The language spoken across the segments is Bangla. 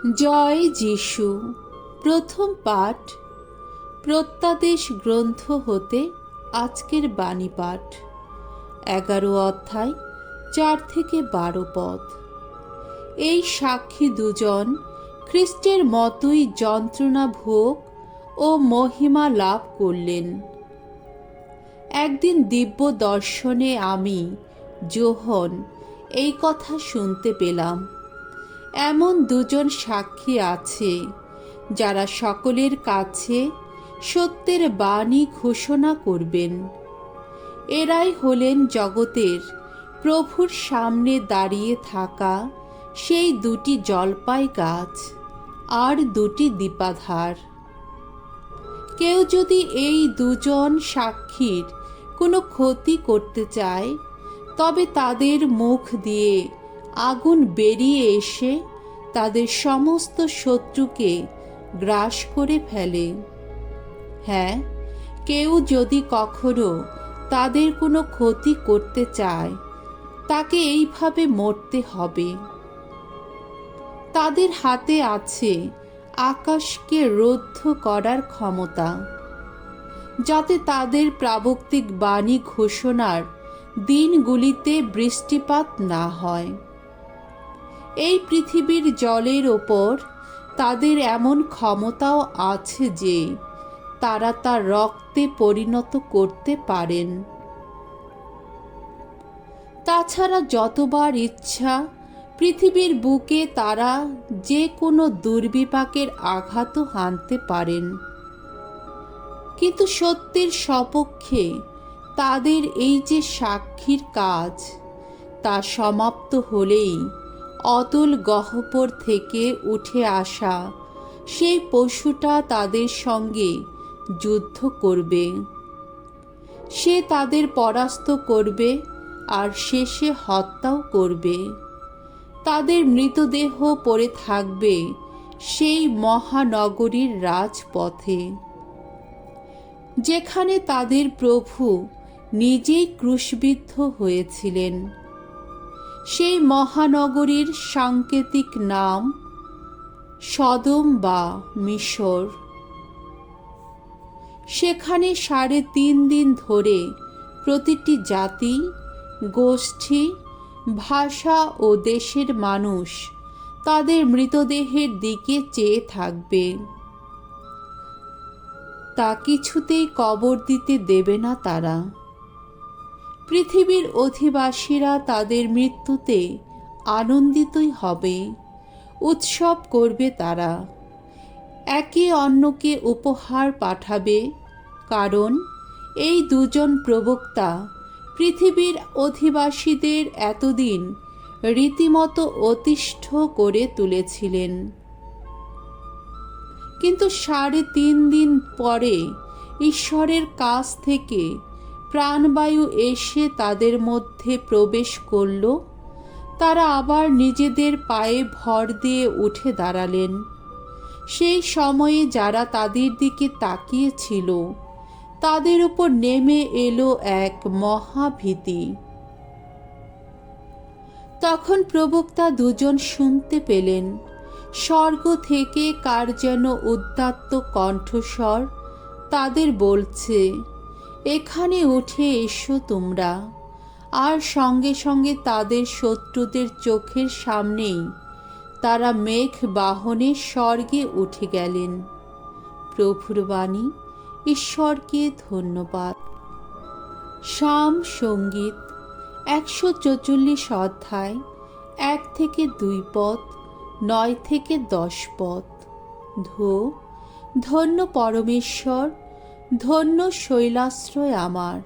জয় যিশু। প্রথম পাঠ প্রত্যাদেশ গ্রন্থ হতে আজকের বাণী পাঠ 11 অধ্যায় 4 থেকে 12 পদ। এই সাক্ষী দুজন খ্রিস্টের মতোই যন্ত্রণা ভোগ ও মহিমা লাভ করলেন। একদিন দিব্য দর্শনে আমি যোহন এই কথা শুনতে পেলাম। এমন দুজন সাক্ষী আছে যারা সকলের কাছে সত্যের বাণী ঘোষণা করবেন। এরাই হলেন জগতের প্রভুর সামনে দাঁড়িয়ে থাকা সেই দুটি জলপাই গাছ আর দুটি দীপাধার। কেউ যদি এই দুজন সাক্ষীর কোনো ক্ষতি করতে চায়, তবে তাদের মুখ দিয়ে আগুন বেরিয়ে এসে তাদের সমস্ত শত্রুকে গ্রাস করে ফেলে। হ্যাঁ, কেউ যদি কখনো তাদের কোনো ক্ষতি করতে চায়, তাকে এইভাবে মরতে হবে। তাদের হাতে আছে আকাশকে রুদ্ধ করার ক্ষমতা, যাতে তাদের প্রাবক্তিক বাণী ঘোষণার দিনগুলিতে বৃষ্টিপাত না হয়। এই পৃথিবীর জলের ওপর তাদের এমন ক্ষমতাও আছে যে তারা তা রক্তে পরিণত করতে পারেন। তাছাড়া যতবার ইচ্ছা পৃথিবীর বুকে তারা যে কোনো দুর্বিপাকের আঘাতও হানতে পারেন। কিন্তু সত্যের সপক্ষে তাদের এই যে সাক্ষীর কাজ, তা সমাপ্ত হলেই অতল গহ্বর থেকে উঠে আসা সেই পশুটা তাদের সঙ্গে যুদ্ধ করবে। সে তাদের পরাস্ত করবে আর শেষে হত্যাও করবে। তাদের মৃতদেহ পড়ে থাকবে সেই মহানগরীর রাজপথে, যেখানে তাদের প্রভু নিজেই ক্রুশবিদ্ধ হয়েছিলেন। সেই মহানগরীর সাংকেতিক নাম সদম বা মিশর। সেখানে 3.5 দিন ধরে প্রতিটি জাতি, গোষ্ঠী, ভাষা ও দেশের মানুষ তাদের মৃতদেহের দিকে চেয়ে থাকবে। তা কিছুতেই কবর দিতে দেবে না তারা। পৃথিবীর অধিবাসীরা তাদের মৃত্যুতে আনন্দিতই হবে, উৎসব করবে তারা, একে অন্যকে উপহার পাঠাবে, কারণ এই দুজন প্রবক্তা পৃথিবীর অধিবাসীদের এতদিন রীতিমতো অতিষ্ঠ করে তুলেছিলেন। কিন্তু 3.5 দিন পরে ঈশ্বরের কাছ থেকে প্রাণবায়ু এসে তাদের মধ্যে প্রবেশ করল। তারা আবার নিজেদের পায়ে ভর দিয়ে উঠে দাঁড়ালেন। সেই সময়ে যারা তাদের দিকে তাকিয়েছিল, তাদের উপর নেমে এলো এক মহাভীতি। তখন প্রবক্তা দুজন শুনতে পেলেন, স্বর্গ থেকে কার যেন উদাত্ত কণ্ঠস্বর তাদের বলছে, এখানে উঠে এসো তোমরা। আর সঙ্গে সঙ্গে তাদের শত্রুদের চোখের সামনেই তারা মেঘ বাহনে স্বর্গে উঠে গেলেন। প্রভুর বাণী। ঈশ্বরকে ধন্যবাদ। সাম সঙ্গীত 144 অধ্যায় 1 থেকে 2 পদ, 9 থেকে 10 পদ। ধন্য পরমেশ্বর, ধন্য শৈলাশ্রয় আমার।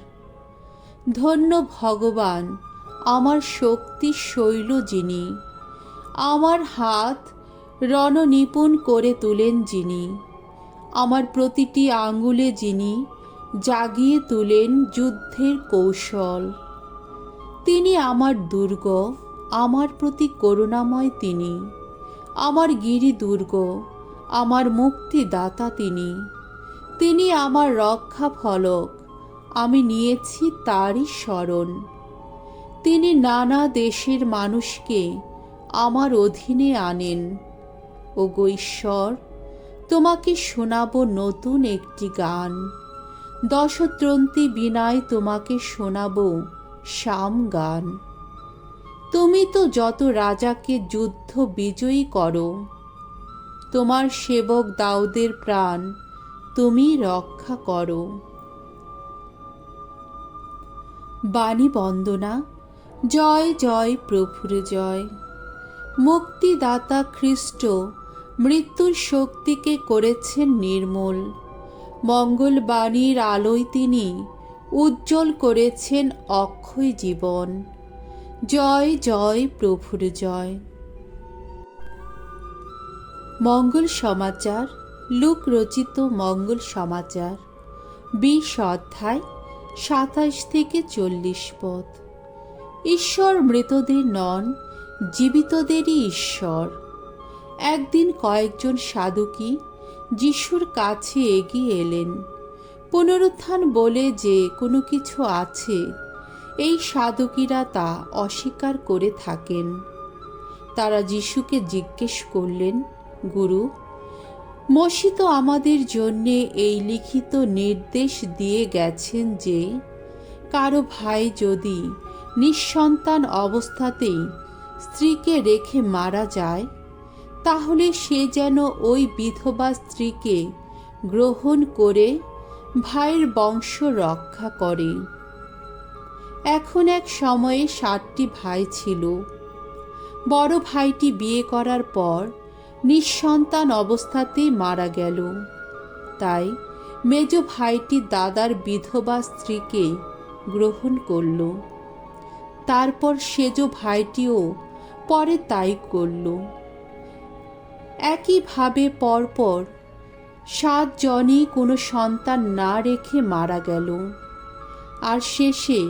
ধন্য ভগবান, আমার শক্তি শৈল যিনি। আমার হাত রণনিপুণ করে তুলেন যিনি। আমার প্রতিটি আঙ্গুলে যিনি জাগিয়ে তুলেন যুদ্ধের কৌশল। তিনি আমার দুর্গ, আমার প্রতি করুণাময় তিনি। আমার গিরিদুর্গ, আমার মুক্তিদাতা তিনি। তিনি আমার রক্ষা ফলক, আমি নিয়েছি তারই শরণ। তিনি নানা দেশের মানুষকে আমার অধীনে আনেন। ওগো ঈশ্বর, তোমাকে শোনাবো নতুন একটি গান। দশত্রন্তি বিনায় তোমাকে শোনাবো শাম গান। তুমি তো যত রাজাকে যুদ্ধ বিজয়ী করো, তোমার সেবক দাউদের প্রাণ তুমি রক্ষা করো। বাণী বন্দনা। জয় জয় প্রভুর জয়। মুক্তিদাতা খ্রিস্ট মৃত্যুর শক্তিকে করেছেন নির্মূল। মঙ্গলবাণীর আলোয় তিনি উজ্জ্বল করেছেন অক্ষয় জীবন। জয় জয় প্রভুর জয়। মঙ্গল সমাচার। লুক রচিত মঙ্গল সমাচার 20 অধ্যায় 27 থেকে 40 পদ। ঈশ্বর মৃতদের নন, জীবিতদেরই ঈশ্বর। একদিন কয়েকজন সাধুকী যিশুর কাছে এগিয়ে এলেন। পুনরুত্থান বলে যে কোনো কিছু আছে, এই সাধুকীরা তা অস্বীকার করে থাকেন। তারা যিশুকে জিজ্ঞেস করলেন, গুরু, মসি তো আমাদের জন্যে এই লিখিত নির্দেশ দিয়ে গেছেন যে কারো ভাই যদি নিঃসন্তান অবস্থাতেই স্ত্রীকে রেখে মারা যায়, তাহলে সে যেন ওই বিধবা স্ত্রীকে গ্রহণ করে ভাইয়ের বংশ রক্ষা করে। এখন এক সময়ে 7টি ভাই ছিল। বড় ভাইটি বিয়ে করার পর নিঃসন্তান অবস্থাতেই মারা গেল। তাই মেজ ভাইটি দাদার বিধবা স্ত্রীকে গ্রহণ করল। তারপর সেজ ভাইটিও পরে তাই করল। একইভাবে পরপর 7 জনই কোনো সন্তান না রেখে মারা গেল। আর শেষে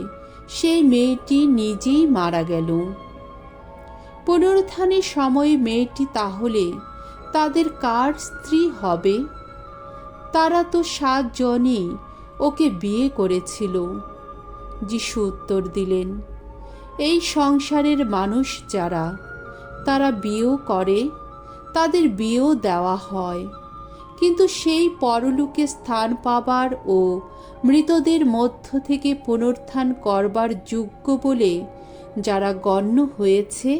সেই মেয়েটি নিজেই মারা গেল। পুনরুত্থানের সময় মেয়েটি তাহলে তাদের কার স্ত্রী হবে? তারা তো 7 জনই ওকে বিয়ে করেছিল। যিশু উত্তর দিলেন, এই সংসারের মানুষ যারা, তারা বিয়েও করে, তাদের বিয়েও দেওয়া হয়, কিন্তু সেই পরলোকে স্থান পাবার ও মৃতদের মধ্য থেকে পুনরুত্থান করবার যোগ্য বলে যারা গণ্য হয়েছে,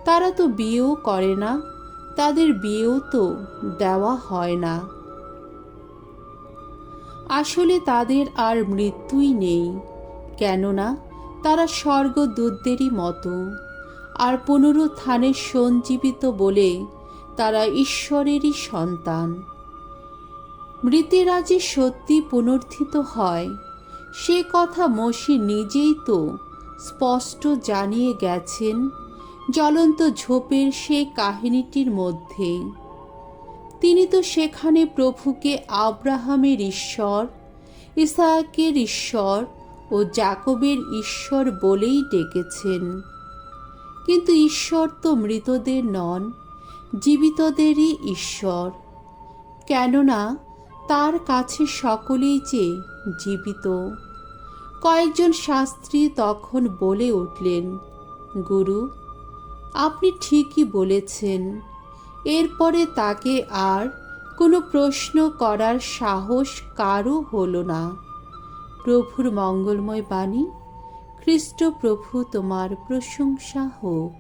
তারা তো বিয়েও করে না, তাদের বিয়েও তো দেওয়া হয় না। আসলে তাদের আর মৃত্যুই নেই, কেননা তারা স্বর্গদূতদেরই মতো, আর পুনরুত্থানে সঞ্জীবিত বলে তারা ঈশ্বরেরই সন্তান। মৃতেরা যে সত্যি পুনরুত্থিত হয়, সে কথা মসি নিজেই তো স্পষ্ট জানিয়ে গেছেন জ্বলন্ত ঝোপের সেই কাহিনীটির মধ্যে। তিনি তো সেখানে প্রভুকে আব্রাহামের ঈশ্বর, ইসাহাকের ঈশ্বর ও যাকবের ঈশ্বর বলেই ডেকেছেন। কিন্তু ঈশ্বর তো মৃতদের নন, জীবিতদেরই ঈশ্বর, কেননা তার কাছে সকলেই যে জীবিত। কয়েকজন শাস্ত্রী তখন বলে উঠলেন, গুরু, আপনি ঠিকই বলেছেন। এরপরে তাকে আর কোনো প্রশ্ন করার সাহস কারও হলো না। প্রভুর মঙ্গলময় বাণী। খ্রিস্ট প্রভু তোমার প্রশংসা হোক।